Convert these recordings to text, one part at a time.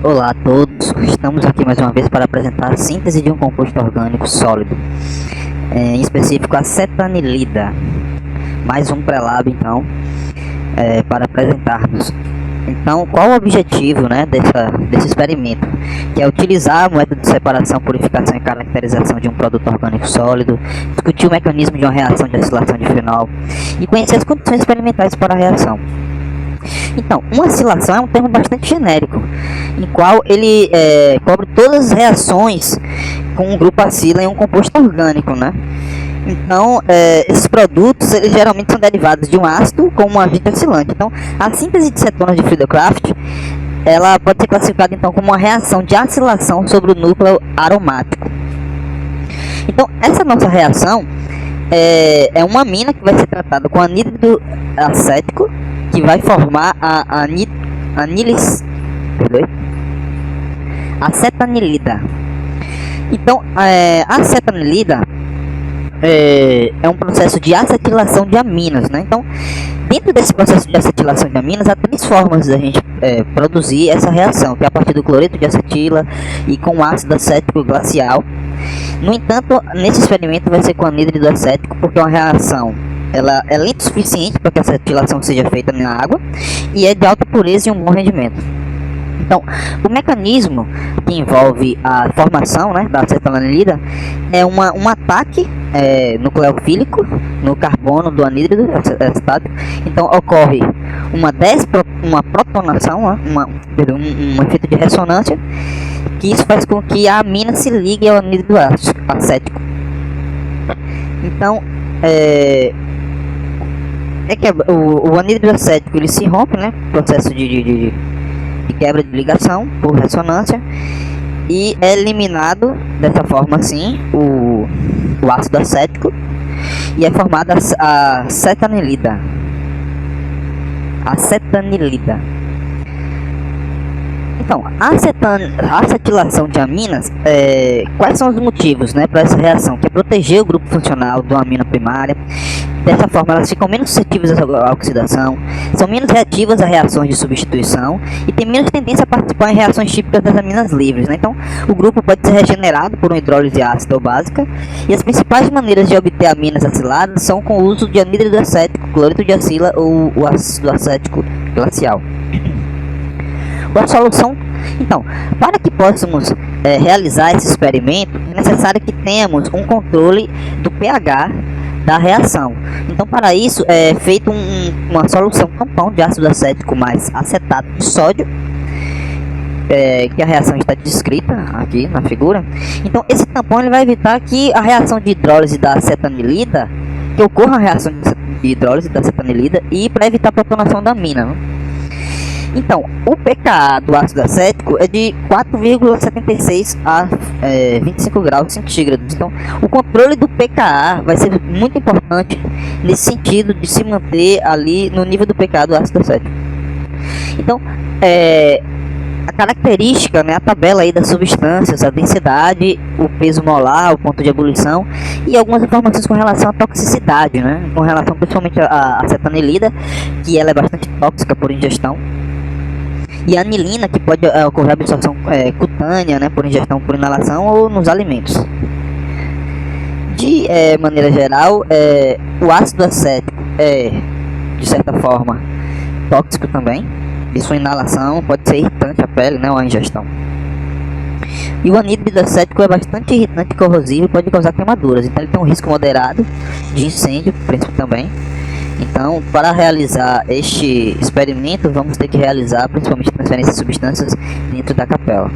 Olá a todos, estamos aqui mais uma vez para apresentar a síntese de um composto orgânico sólido, em específico a acetanilida. Mais um prelab então, para apresentarmos. Então, qual o objetivo, desse experimento? Que é utilizar o método de separação, purificação e caracterização de um produto orgânico sólido, discutir o mecanismo de uma reação de acilação de fenol e conhecer as condições experimentais para a reação. Então, uma acilação é um termo bastante genérico, em qual ele cobre todas as reações com um grupo acila em um composto orgânico, né? Então, esses produtos eles geralmente são derivados de um ácido com um agente acilante. Então, a síntese de cetonas de Friedel-Crafts, ela pode ser classificada então como uma reação de acilação sobre o núcleo aromático. Então, essa nossa reação é uma amina que vai ser tratada com anhídrido acético, que vai formar a acetanilida. Então, a acetanilida é um processo de acetilação de aminas, né? Então, dentro desse processo de acetilação de aminas, há três formas da gente produzir essa reação, que é a partir do cloreto de acetila e com ácido acético glacial. No entanto, nesse experimento vai ser com anhídrido acético, porque é uma reação ela é lenta o suficiente para que a acetilação seja feita na água e é de alta pureza e um bom rendimento. Então, o mecanismo que envolve a formação da acetanilida é um ataque nucleofílico no carbono do anhídrido acético. Então, ocorre uma protonação, um efeito de ressonância, que isso faz com que a amina se ligue ao anhídrido acético. Então, o anhídrido acético ele se rompe, processo de quebra de ligação por ressonância, e é eliminado dessa forma assim o ácido acético e é formada a acetanilida. Então, a acetilação de aminas, quais são os motivos para essa reação? Que é proteger o grupo funcional de uma amina primária. Dessa forma, elas ficam menos suscetíveis à oxidação, são menos reativas a reações de substituição e têm menos tendência a participar em reações típicas das aminas livres, Então, o grupo pode ser regenerado por uma hidrólise ácida ou básica, e as principais maneiras de obter aminas aciladas são com o uso de anhídrido acético, cloreto de acila ou o ácido acético glacial. A solução, então, para que possamos realizar esse experimento, é necessário que tenhamos um controle do pH da reação. Então, para isso é feito uma solução tampão de ácido acético mais acetato de sódio, que a reação está descrita aqui na figura. Então, esse tampão ele vai evitar que a reação de hidrólise da acetanilida, que ocorra a reação de hidrólise da acetanilida, e para evitar a protonação da amina, Então, o pKa do ácido acético é de 4,76 a 25 graus centígrados. Então, o controle do pKa vai ser muito importante nesse sentido de se manter ali no nível do pKa do ácido acético. Então, a característica, a tabela aí das substâncias, a densidade, o peso molar, o ponto de ebulição e algumas informações com relação à toxicidade, com relação principalmente à acetanilida, que ela é bastante tóxica por ingestão. E a anilina, que pode ocorrer absorção cutânea, por ingestão por inalação ou nos alimentos. De maneira geral, o ácido acético é, de certa forma, tóxico também. E sua inalação pode ser irritante à pele, ou à ingestão. E o anhídrido acético é bastante irritante e corrosivo e pode causar queimaduras. Então ele tem um risco moderado de incêndio, principalmente também. Então, para realizar este experimento, vamos ter que realizar principalmente transferência de substâncias dentro da capela.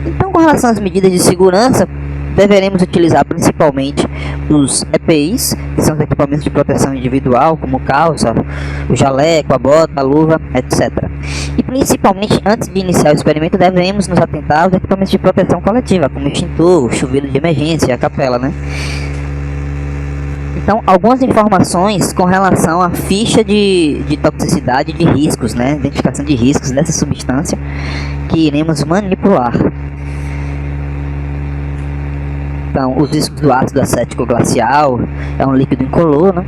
Então, com relação às medidas de segurança, deveremos utilizar principalmente os EPIs, que são os equipamentos de proteção individual, como calça, o jaleco, a bota, a luva, etc. E principalmente, antes de iniciar o experimento, devemos nos atentar aos equipamentos de proteção coletiva, como o extintor, o chuveiro de emergência, a capela, Então, algumas informações com relação à ficha de toxicidade de riscos, identificação de riscos dessa substância que iremos manipular. Então, os riscos do ácido acético glacial é um líquido incolor,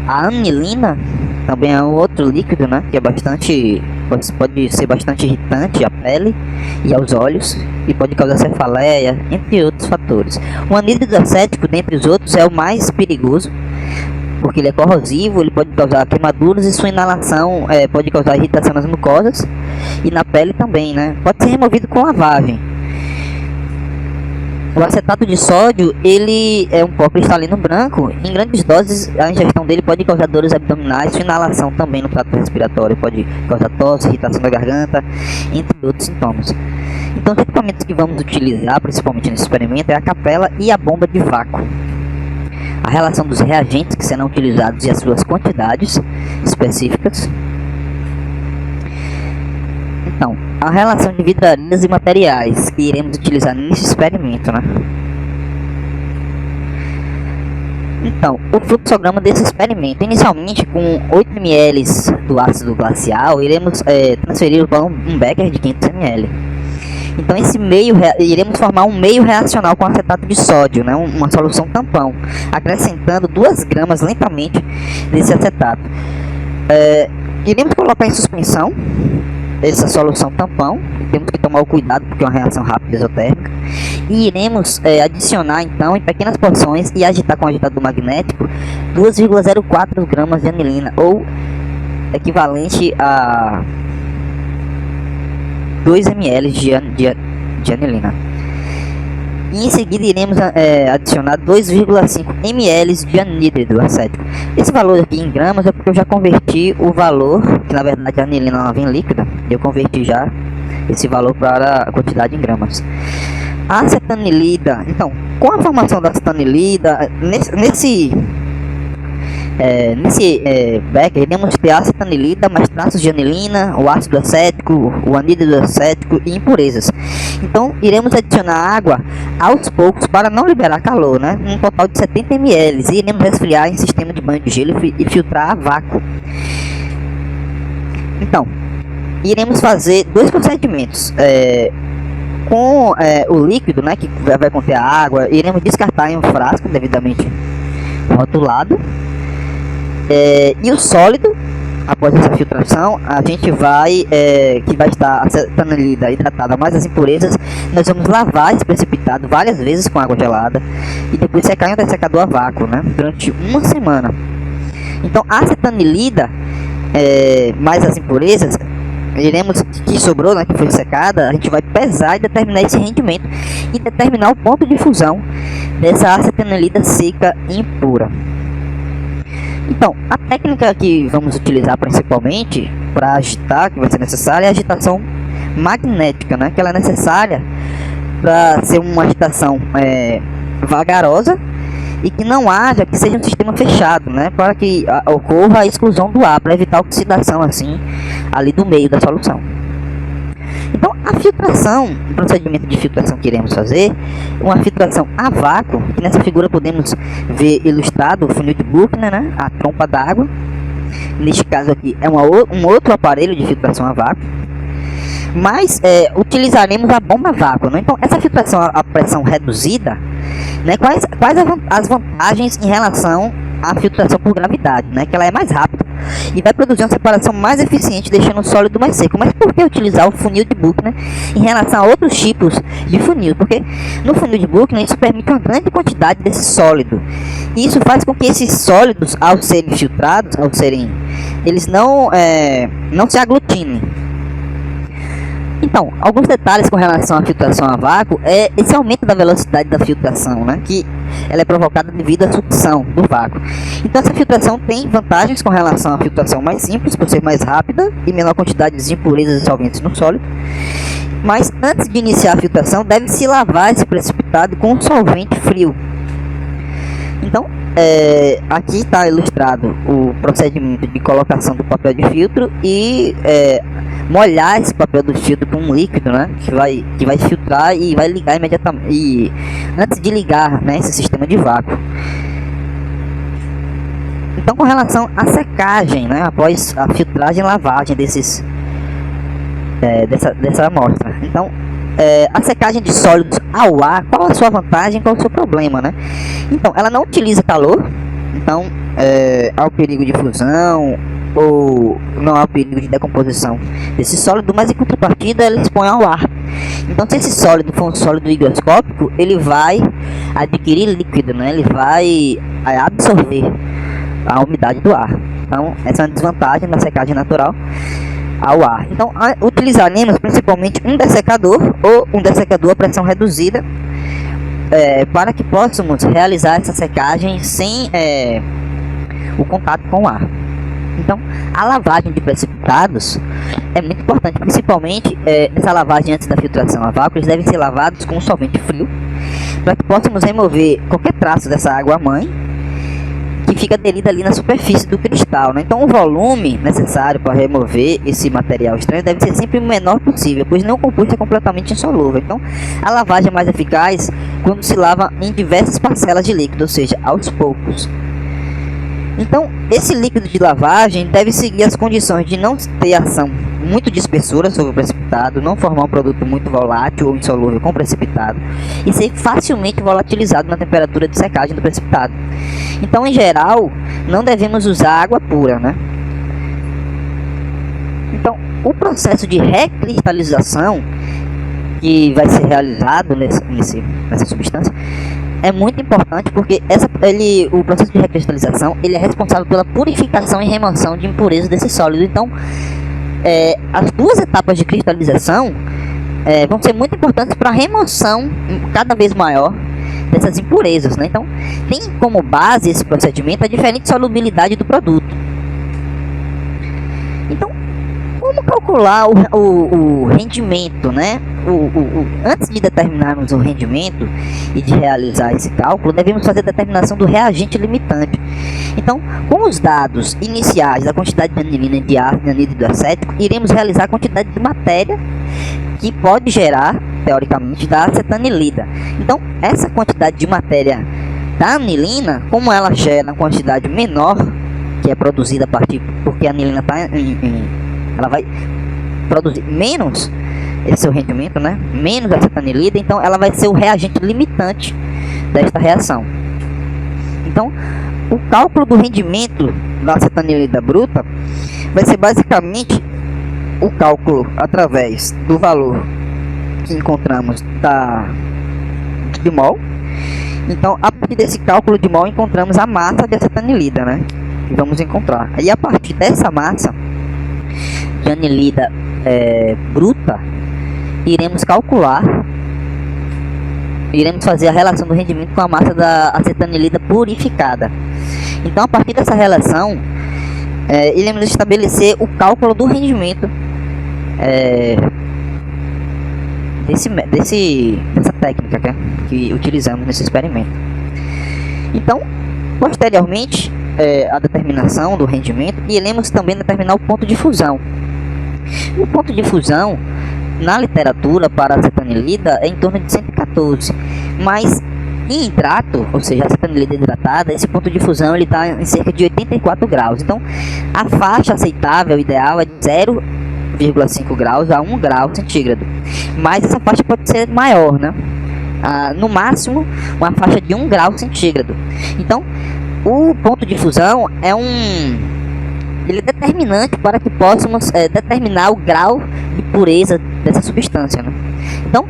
A anilina também é um outro líquido, que é bastante pode ser bastante irritante à pele e aos olhos e pode causar cefaleia, entre outros fatores. O anidro acético, dentre os outros, é o mais perigoso, porque ele é corrosivo, ele pode causar queimaduras e sua inalação pode causar irritação nas mucosas e na pele também, né? Pode ser removido com lavagem. O acetato de sódio, ele é um pó cristalino branco. Em grandes doses, a ingestão dele pode causar dores abdominais, sua inalação também no trato respiratório pode causar tosse, irritação da garganta, entre outros sintomas. Então, os equipamentos que vamos utilizar, principalmente nesse experimento, é a capela e a bomba de vácuo. A relação dos reagentes que serão utilizados e as suas quantidades específicas. Então, a relação de vidrarias e materiais que iremos utilizar nesse experimento, né? Então, o fluxograma desse experimento, inicialmente com 8 ml do ácido glacial, iremos transferir para um becker de 500 ml. Então, iremos formar um meio reacional com acetato de sódio, né? Uma solução tampão, acrescentando 2 gramas lentamente desse acetato. Iremos colocar em suspensão essa solução tampão, temos que tomar o cuidado porque é uma reação rápida exotérmica, e iremos adicionar então em pequenas porções e agitar com o agitador magnético 2,04 gramas de anilina, ou equivalente a 2 ml de anilina. E em seguida iremos adicionar 2,5 ml de anidro acético. Esse valor aqui em gramas é porque eu já converti o valor, que na verdade a anilina ela vem líquida, eu converti já esse valor para a quantidade em gramas. A acetanilida, então, com a formação da acetanilida, nesse becker iremos ter a acetanilida, mais traços de anilina, o ácido acético, o anidro acético e impurezas. Então iremos adicionar água aos poucos para não liberar calor, né? Um total de 70 ml, e iremos resfriar em sistema de banho de gelo e filtrar a vácuo. Então, iremos fazer 2 procedimentos. Com o líquido, né, que vai conter a água, iremos descartar em um frasco devidamente rotulado. E o sólido, após essa filtração, a gente que vai estar a acetanilida hidratada mais as impurezas, nós vamos lavar esse precipitado várias vezes com água gelada e depois secar em um dessecador a vácuo, né, durante 1 semana. Então a acetanilida mais as impurezas, que sobrou, né, que foi secada, a gente vai pesar e determinar esse rendimento e determinar o ponto de fusão dessa acetanilida seca e impura. Então, a técnica que vamos utilizar principalmente para agitar, que vai ser necessária, é a agitação magnética, né? Que ela é necessária para ser uma agitação vagarosa e que não haja, que seja um sistema fechado, né? Para que ocorra a exclusão do ar, para evitar a oxidação assim ali do meio da solução. Então, a filtração, o procedimento de filtração que iremos fazer, uma filtração a vácuo, que nessa figura podemos ver ilustrado o funil de Buchner, né, a trompa d'água. Neste caso aqui é um outro aparelho de filtração a vácuo, mas utilizaremos a bomba a vácuo, né? Então, essa filtração a pressão reduzida, né, quais as vantagens em relação à filtração por gravidade, né, que ela é mais rápida e vai produzir uma separação mais eficiente, deixando o sólido mais seco. Mas por que utilizar o funil de Buchner em relação a outros tipos de funil? Porque no funil de Buchner isso permite uma grande quantidade desse sólido, e isso faz com que esses sólidos, ao serem filtrados, eles não se aglutinem. Então, alguns detalhes com relação à filtração a vácuo é esse aumento da velocidade da filtração, né, que ela é provocada devido à sucção do vácuo. Então, essa filtração tem vantagens com relação à filtração mais simples, por ser mais rápida e menor quantidade de impurezas e solventes no sólido. Mas antes de iniciar a filtração, deve-se lavar esse precipitado com um solvente frio. Então, aqui está ilustrado o procedimento de colocação do papel de filtro e molhar esse papel do filtro com um líquido, né, que vai filtrar e vai ligar imediatamente, e antes de ligar, né, esse sistema de vácuo. Então, com relação à secagem, né, após a filtragem e lavagem dessa amostra, então a secagem de sólidos ao ar, qual a sua vantagem, qual o seu problema, né? Então, ela não utiliza calor, então há o perigo de fusão ou não há perigo de decomposição desse sólido, mas em contrapartida ele expõe ao ar. Então, se esse sólido for um sólido higroscópico, ele vai adquirir líquido, né? Ele vai absorver a umidade do ar. Então, essa é uma desvantagem da secagem natural ao ar. Então, utilizaremos principalmente um dessecador ou um dessecador a pressão reduzida para que possamos realizar essa secagem sem o contato com o ar. Então, a lavagem de precipitados é muito importante, principalmente nessa lavagem antes da filtração a vácuo. Eles devem ser lavados com um solvente frio, para que possamos remover qualquer traço dessa água-mãe que fica aderida ali na superfície do cristal, né? Então, o volume necessário para remover esse material estranho deve ser sempre o menor possível, pois não o composto é completamente insolúvel. Então, a lavagem é mais eficaz quando se lava em diversas parcelas de líquido, ou seja, aos poucos. Então, esse líquido de lavagem deve seguir as condições de não ter ação muito dispersora sobre o precipitado, não formar um produto muito volátil ou insolúvel com precipitado e ser facilmente volatilizado na temperatura de secagem do precipitado. Então, em geral, não devemos usar água pura, né? Então, o processo de recristalização que vai ser realizado nessa substância é muito importante, porque o processo de recristalização ele é responsável pela purificação e remoção de impurezas desse sólido. Então, as duas etapas de cristalização vão ser muito importantes para a remoção cada vez maior dessas impurezas, né? Então, tem como base esse procedimento a diferente solubilidade do produto. Então, como calcular o rendimento, né? Antes de determinarmos o rendimento e de realizar esse cálculo, devemos fazer a determinação do reagente limitante. Então, com os dados iniciais da quantidade de anilina de ácido, anidro acético, iremos realizar a quantidade de matéria que pode gerar, teoricamente, da acetanilida. Então, essa quantidade de matéria da anilina, como ela gera uma quantidade menor, que é produzida a partir, porque a anilina ela vai produzir menos esse seu rendimento, né? Menos acetanilida, então ela vai ser o reagente limitante desta reação. Então, o cálculo do rendimento da acetanilida bruta vai ser basicamente o cálculo através do valor que encontramos de mol. Então, a partir desse cálculo de mol, encontramos a massa de acetanilida, né? Que vamos encontrar. E a partir dessa massa de anilida bruta, iremos fazer a relação do rendimento com a massa da acetanilida purificada. Então, a partir dessa relação, iremos estabelecer o cálculo do rendimento dessa técnica que utilizamos nesse experimento. Então, posteriormente a determinação do rendimento, iremos também determinar o ponto de fusão. O ponto de fusão na literatura para a acetanilida é em torno de 114, mas em hidrato, ou seja, a acetanilida hidratada, esse ponto de fusão ele está em cerca de 84 graus. Então, a faixa aceitável ideal é de 0,5 graus a 1 grau centígrado, mas essa faixa pode ser maior, né? No máximo, uma faixa de 1 grau centígrado. Então, o ponto de fusão ele é determinante para que possamos determinar o grau de pureza dessa substância, né? Então,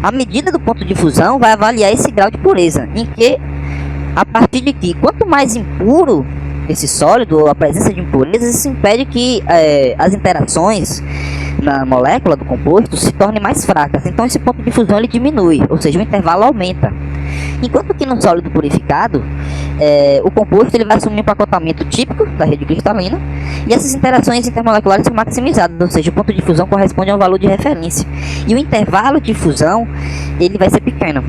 a medida do ponto de fusão vai avaliar esse grau de pureza, em que, a partir de que, quanto mais impuro esse sólido, ou a presença de impurezas, isso impede que as interações na molécula do composto se tornem mais fracas. Então, esse ponto de fusão ele diminui, ou seja, o intervalo aumenta. Enquanto que no sólido purificado, o composto ele vai assumir um empacotamento típico da rede cristalina e essas interações intermoleculares são maximizadas, ou seja, o ponto de fusão corresponde a um valor de referência e o intervalo de fusão ele vai ser pequeno.